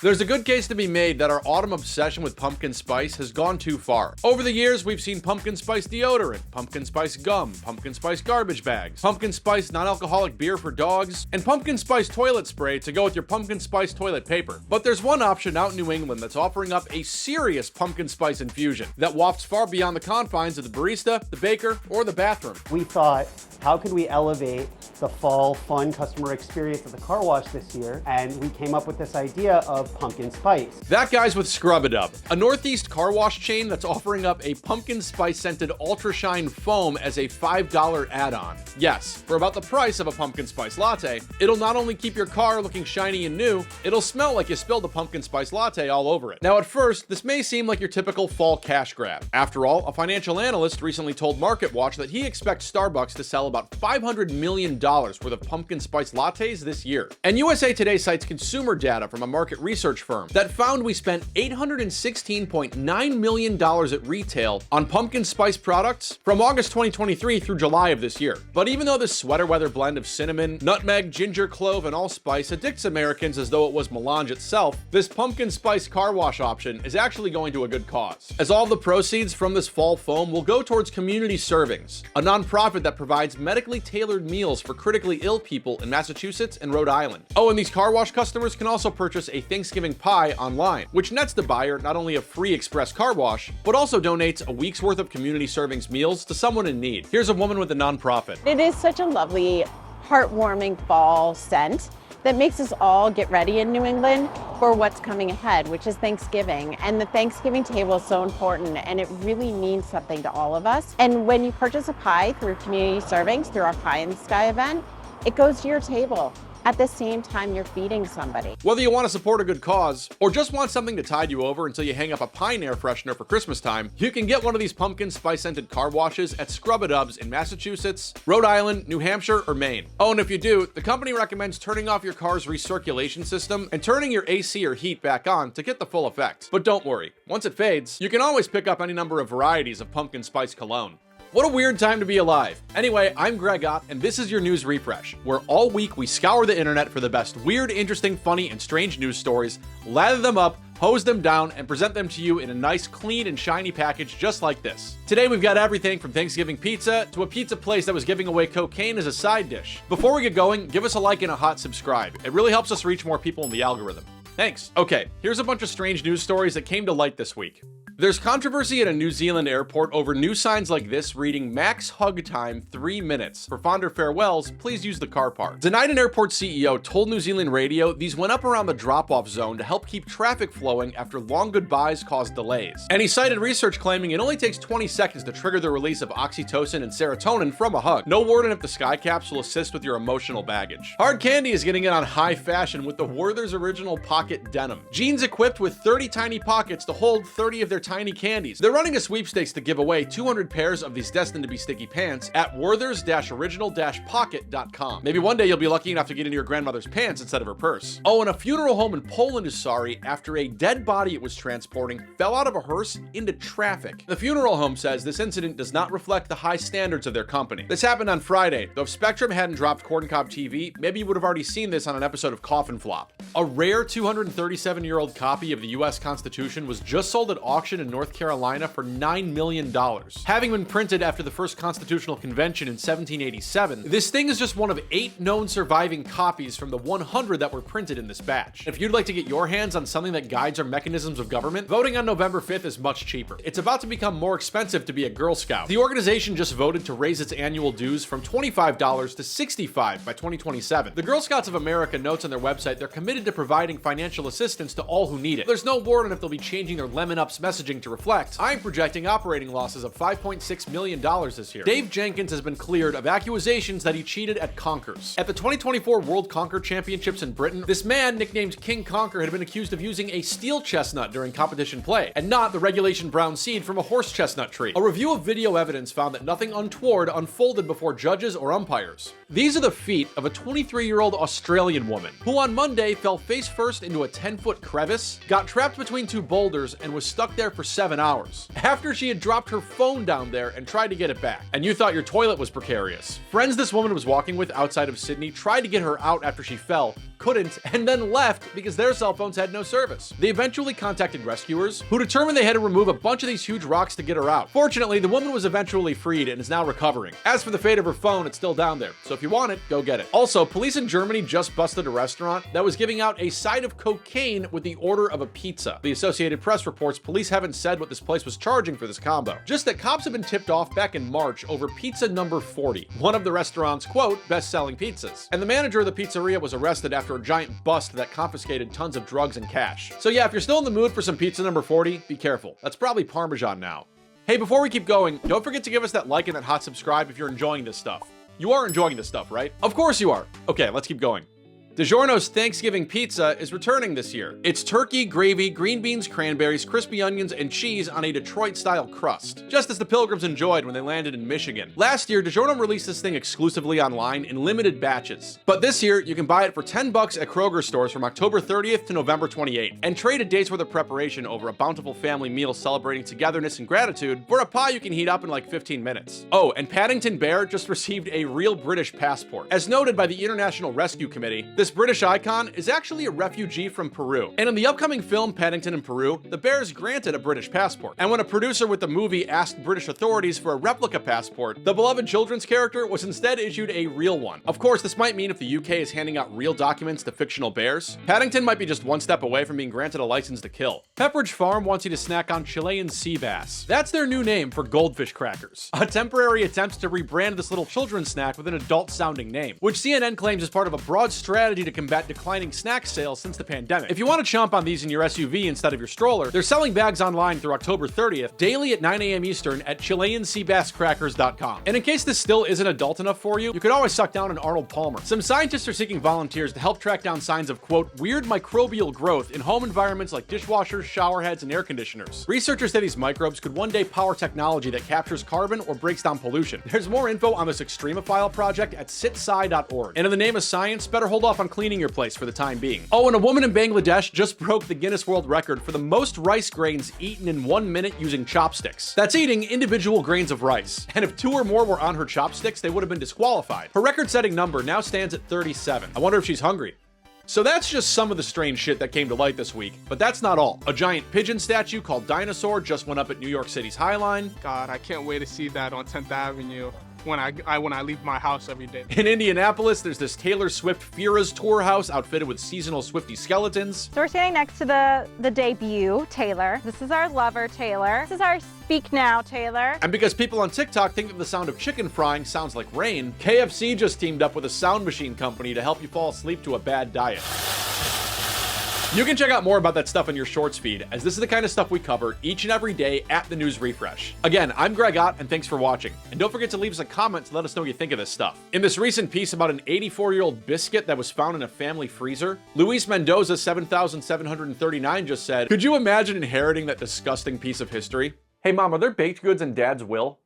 There's a good case to be made that our autumn obsession with pumpkin spice has gone too far. Over the years, we've seen pumpkin spice deodorant, pumpkin spice gum, pumpkin spice garbage bags, pumpkin spice non-alcoholic beer for dogs, and pumpkin spice toilet spray to go with your pumpkin spice toilet paper. But there's one option out in New England that's offering up a serious pumpkin spice infusion that wafts far beyond the confines of the barista, the baker, or the bathroom. We thought, how could we elevate the fall fun customer experience at the car wash this year? And we came up with this idea of pumpkin spice. That guy's with Scrub-A-Dub, a Northeast car wash chain that's offering up a pumpkin spice scented Ultra Shine foam as a $5 add-on. Yes, for about the price of a pumpkin spice latte, it'll not only keep your car looking shiny and new, it'll smell like you spilled a pumpkin spice latte all over it. Now at first, this may seem like your typical fall cash grab. After all, a financial analyst recently told MarketWatch that he expects Starbucks to sell about $500 million worth of pumpkin spice lattes this year. And USA Today cites consumer data from a market research firm that found we spent $816.9 million at retail on pumpkin spice products from August 2023 through July of this year. But even though this sweater weather blend of cinnamon, nutmeg, ginger, clove, and allspice addicts Americans as though it was melange itself, this pumpkin spice car wash option is actually going to a good cause, as all the proceeds from this fall foam will go towards Community Servings, a nonprofit that provides medically tailored meals for critically ill people in Massachusetts and Rhode Island. Oh, and these car wash customers can also purchase a Thanksgiving pie online, which nets the buyer not only a free express car wash, but also donates a week's worth of Community Servings meals to someone in need. Here's a woman with a nonprofit. It is such a lovely, heartwarming fall scent that makes us all get ready in New England for what's coming ahead, which is Thanksgiving. And the Thanksgiving table is so important, and it really means something to all of us. And when you purchase a pie through Community Servings, through our Pie in the Sky event, it goes to your table at the same time you're feeding somebody. Whether you want to support a good cause, or just want something to tide you over until you hang up a Pine air freshener for Christmas time, you can get one of these pumpkin spice scented car washes at Scrub-A-Dubs in Massachusetts, Rhode Island, New Hampshire, or Maine. Oh, and if you do, the company recommends turning off your car's recirculation system and turning your AC or heat back on to get the full effect. But don't worry, once it fades, you can always pick up any number of varieties of pumpkin spice cologne. What a weird time to be alive. Anyway, I'm Greg Ott, and this is your news refresh, where all week we scour the internet for the best weird, interesting, funny, and strange news stories, lather them up, hose them down, and present them to you in a nice, clean, and shiny package just like this. Today we've got everything from Thanksgiving pizza to a pizza place that was giving away cocaine as a side dish. Before we get going, give us a like and a hot subscribe. It really helps us reach more people in the algorithm. Thanks. Okay, here's a bunch of strange news stories that came to light this week. There's controversy at a New Zealand airport over new signs like this reading max hug time 3 minutes. For fonder farewells, please use the car park. Denied an airport CEO told New Zealand radio these went up around the drop-off zone to help keep traffic flowing after long goodbyes caused delays. And he cited research claiming it only takes 20 seconds to trigger the release of oxytocin and serotonin from a hug. No word on if the sky caps will assist with your emotional baggage. Hard candy is getting in on high fashion with the Werther's original pocket denim. Jeans equipped with 30 tiny pockets to hold 30 of their tiny candies. They're running a sweepstakes to give away 200 pairs of these destined to be sticky pants at werthers-original-pocket.com. Maybe one day you'll be lucky enough to get into your grandmother's pants instead of her purse. Oh, and a funeral home in Poland is sorry after a dead body it was transporting fell out of a hearse into traffic. The funeral home says this incident does not reflect the high standards of their company. This happened on Friday, though if Spectrum hadn't dropped Corncob TV, maybe you would have already seen this on an episode of Coffin Flop. A rare 237-year-old copy of the US Constitution was just sold at auction in North Carolina for $9 million. Having been printed after the first Constitutional Convention in 1787, this thing is just one of 8 known surviving copies from the 100 that were printed in this batch. If you'd like to get your hands on something that guides our mechanisms of government, voting on November 5th is much cheaper. It's about to become more expensive to be a Girl Scout. The organization just voted to raise its annual dues from $25 to $65 by 2027. The Girl Scouts of America notes on their website they're committed to providing financial assistance to all who need it. There's no word on if they'll be changing their Lemon Ups messaging to reflect. I'm projecting operating losses of $5.6 million this year. Dave Jenkins has been cleared of accusations that he cheated at conkers. At the 2024 World Conker Championships in Britain, this man, nicknamed King Conker, had been accused of using a steel chestnut during competition play, and not the regulation brown seed from a horse chestnut tree. A review of video evidence found that nothing untoward unfolded before judges or umpires. These are the feet of a 23-year-old Australian woman, who on Monday fell face first into a 10-foot crevice, got trapped between 2 boulders, and was stuck there for 7 hours, after she had dropped her phone down there and tried to get it back. And you thought your toilet was precarious. Friends this woman was walking with outside of Sydney tried to get her out after she fell, couldn't, and then left because their cell phones had no service. They eventually contacted rescuers, who determined they had to remove a bunch of these huge rocks to get her out. Fortunately, the woman was eventually freed and is now recovering. As for the fate of her phone, it's still down there, so if you want it, go get it. Also, police in Germany just busted a restaurant that was giving out a side of cocaine with the order of a pizza. The Associated Press reports police haven't said what this place was charging for this combo, just that cops have been tipped off back in March over pizza number 40, one of the restaurant's, quote, best-selling pizzas. And the manager of the pizzeria was arrested after a giant bust that confiscated tons of drugs and cash. So yeah, if you're still in the mood for some pizza number 40, be careful. That's probably Parmesan now. Hey, before we keep going, don't forget to give us that like and that hot subscribe if you're enjoying this stuff. You are enjoying this stuff, right? Of course you are. Okay, let's keep going. DiGiorno's Thanksgiving pizza is returning this year. It's turkey, gravy, green beans, cranberries, crispy onions, and cheese on a Detroit-style crust, just as the Pilgrims enjoyed when they landed in Michigan. Last year, DiGiorno released this thing exclusively online in limited batches. But this year, you can buy it for $10 at Kroger stores from October 30th to November 28th, and trade a day's worth of preparation over a bountiful family meal celebrating togetherness and gratitude for a pie you can heat up in like 15 minutes. Oh, and Paddington Bear just received a real British passport. As noted by the International Rescue Committee, this British icon is actually a refugee from Peru. And in the upcoming film Paddington in Peru, the bear is granted a British passport. And when a producer with the movie asked British authorities for a replica passport, the beloved children's character was instead issued a real one. Of course, this might mean if the UK is handing out real documents to fictional bears, Paddington might be just one step away from being granted a license to kill. Pepperidge Farm wants you to snack on Chilean Sea Bass. That's their new name for Goldfish crackers. A temporary attempt to rebrand this little children's snack with an adult-sounding name, which CNN claims is part of a broad strategy to combat declining snack sales since the pandemic. If you want to chomp on these in your SUV instead of your stroller, they're selling bags online through October 30th, daily at 9 a.m. Eastern at ChileanSeaBassCrackers.com. And in case this still isn't adult enough for you, you could always suck down an Arnold Palmer. Some scientists are seeking volunteers to help track down signs of, quote, weird microbial growth in home environments like dishwashers, shower heads, and air conditioners. Researchers say these microbes could one day power technology that captures carbon or breaks down pollution. There's more info on this extremophile project at sitsci.org. And in the name of science, better hold off on cleaning your place for the time being. Oh, and a woman in Bangladesh just broke the Guinness World Record for the most rice grains eaten in 1 minute using chopsticks. That's eating individual grains of rice. And if 2 or more were on her chopsticks, they would have been disqualified. Her record-setting number now stands at 37. I wonder if she's hungry. So that's just some of the strange shit that came to light this week, but that's not all. A giant pigeon statue called Dinosaur just went up at New York City's High Line. God, I can't wait to see that on 10th Avenue. When I leave my house every day. In Indianapolis, there's this Taylor Swift Fira's Tour house outfitted with seasonal Swiftie skeletons. So we're standing next to the debut, Taylor. This is our lover, Taylor. This is our speak now, Taylor. And because people on TikTok think that the sound of chicken frying sounds like rain, KFC just teamed up with a sound machine company to help you fall asleep to a bad diet. You can check out more about that stuff in your Shorts feed, as this is the kind of stuff we cover each and every day at the News Refresh. Again, I'm Greg Ott, and thanks for watching. And don't forget to leave us a comment to let us know what you think of this stuff. In this recent piece about an 84-year-old biscuit that was found in a family freezer, Luis Mendoza 7739 just said, could you imagine inheriting that disgusting piece of history? Hey mom, are there baked goods in Dad's will?